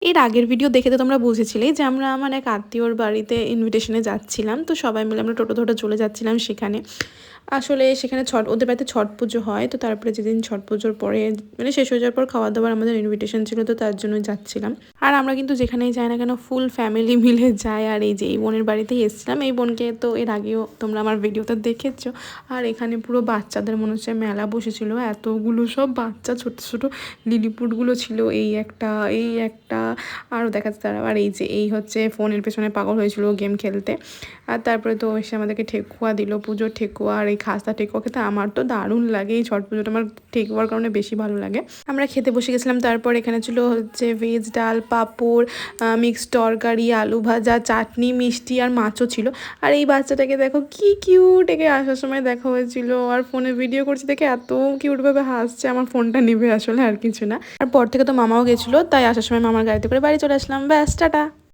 এর আগের ভিডিও দেখে তো তোমরা বুঝেছিলে যে আমরা আমার এক আত্মীয়র বাড়িতে ইনভিটেশনে যাচ্ছিলাম। তো সবাই মিলে আমরা টোটো ধরে চলে যাচ্ছিলাম সেখানে। আসলে সেখানে ওদের বাড়িতে ছট পুজো হয়। তো তারপরে যেদিন ছট পুজোর পরে মানে শেষ হয়ে যাওয়ার পর খাওয়া-দাওয়ার আমাদের ইনভিটেশন ছিল, তো তার জন্যই যাচ্ছিলাম। আর আমরা কিন্তু যেখানেই যাই না কেন ফুল ফ্যামিলি মিলে যাই। আর এই যে এই বোনের বাড়িতেই এসেছিলাম। এই বোনকে তো এর আগেও তোমরা আমার ভিডিওতে দেখেছো। আর এখানে পুরো বাচ্চাদের মনে হচ্ছে মেলা বসেছিল। এতগুলো সব বাচ্চা ছোট ছোট লিলিপুটগুলো ছিল। এই একটা আরও দেখা যাচ্ছে তারা। আর এই যে এই হচ্ছে ফোনের পেছনে পাগল হয়েছিল গেম খেলতে। আর তারপরে তো এসে আমাদেরকে ঠেকুয়া দিল, পুজোর ঠেকুয়া। আর এই খাস্তা ঠেকুয়া খেতে আমার তো দারুণ লাগে। এই ছট পুজোটা আমার ঠেকুয়ার কারণে বেশি ভালো লাগে। আমরা খেতে বসে গেছিলাম। তারপর এখানে ছিল হচ্ছে ভেজ ডাল, পাঁপড়, মিক্সড তরকারি, আলু ভাজা, চাটনি, মিষ্টি আর মাছও ছিল। আর এই বাচ্চাটাকে দেখো কি কিউট, একে আসার সময় দেখা হয়েছিল। আর ফোনে ভিডিও করছি দেখে এত কিউটভাবে হাসছে, আমার ফোনটা নেবে আসলে, আর কিছু না। আর পর থেকে তো মামাও গেছিলো, তাই আসার সময় মামার গাড়িতে করে বাড়ি চলে আসলাম। ব্যাস, টাটা।